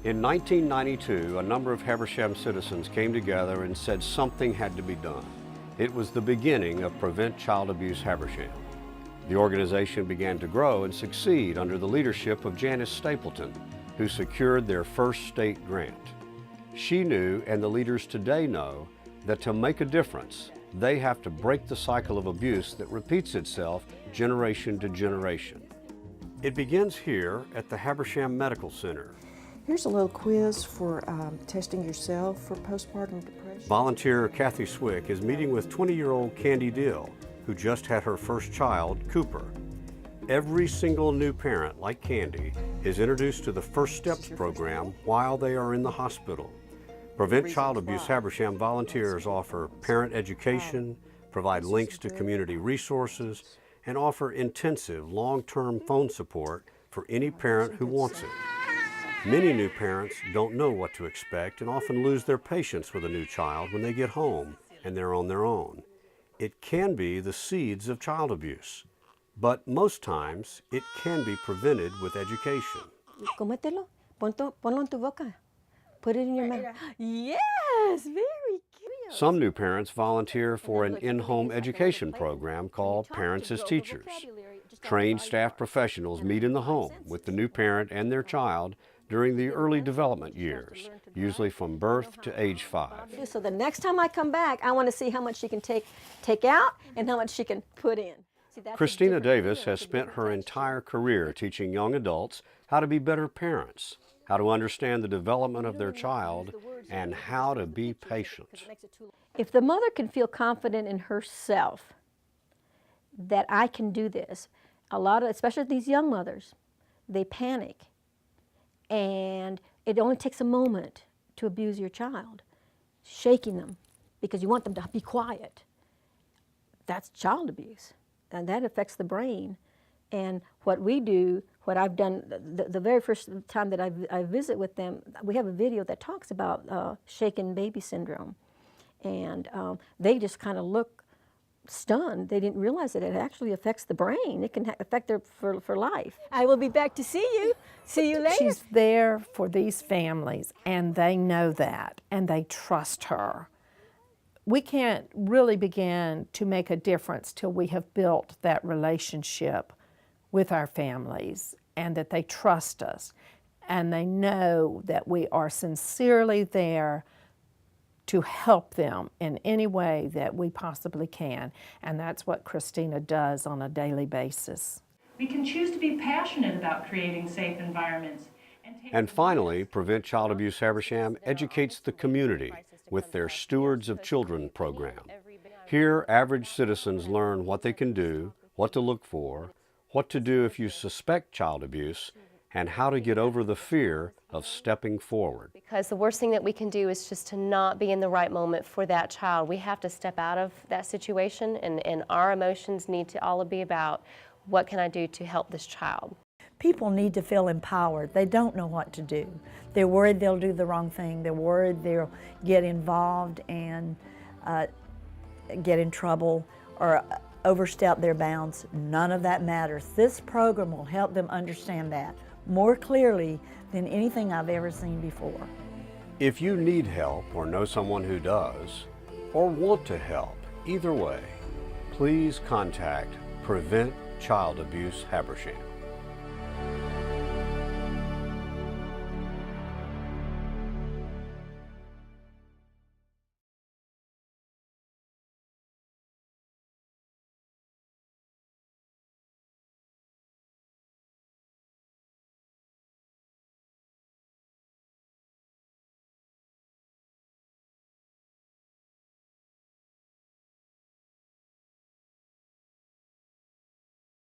In 1992, a number of Habersham citizens came together and said something had to be done. It was the beginning of Prevent Child Abuse Habersham. The organization began to grow and succeed under the leadership of Janice Stapleton, who secured their first state grant. She knew, and the leaders today know, that to make a difference, they have to break the cycle of abuse that repeats itself generation to generation. It begins here at the Habersham Medical Center. Here's a little quiz for testing yourself for postpartum depression. Volunteer Kathy Swick is meeting with 20-year-old Candy Dill, who just had her first child, Cooper. Every single new parent, like Candy, is introduced to the First Steps program while they are in the hospital. Prevent Child Abuse Habersham volunteers offer parent education, provide links to community resources, and offer intensive long-term phone support for any parent who wants it. Many new parents don't know what to expect and often lose their patience with a new child when they get home and they're on their own. It can be the seeds of child abuse, but most times it can be prevented with education. Cómetelo, ponlo en tu boca. Put it in your mouth. Yes, very cute. Some new parents volunteer for an in-home education program called Parents as Teachers. Trained staff professionals meet in the home with the new parent and their child during the early development years, usually from birth to age 5. So the next time I come back, I want to see how much she can take out and how much she can put in. Christina Davis has spent her entire career teaching young adults how to be better parents, how to understand the development of their child, and how to be patient. If the mother can feel confident in herself that I can do this, especially these young mothers, they panic. And it only takes a moment to abuse your child, shaking them because you want them to be quiet. That's child abuse, and that affects the brain. And what we do, what I've done, the very first time that I visit with them, we have a video that talks about shaken baby syndrome. And they just kind of look stunned. They didn't realize that it actually affects the brain. It can affect them for life. I will be back to see you. See you later. She's there for these families, and they know that, and they trust her. We can't really begin to make a difference till we have built that relationship with our families, and that they trust us, and they know that we are sincerely there to help them in any way that we possibly can. And that's what Christina does on a daily basis. We can choose to be passionate about creating safe environments. And finally, Prevent Child Abuse Habersham educates the community with their Stewards of Children program. Here, average citizens learn what they can do, what to look for, what to do if you suspect child abuse, and how to get over the fear of stepping forward. Because the worst thing that we can do is just to not be in the right moment for that child. We have to step out of that situation, and our emotions need to all be about what can I do to help this child. People need to feel empowered. They don't know what to do. They're worried they'll do the wrong thing. They're worried they'll get involved and get in trouble or overstep their bounds. None of that matters. This program will help them understand that more clearly than anything I've ever seen before. If you need help or know someone who does, or want to help, either way, please contact Prevent Child Abuse Habersham.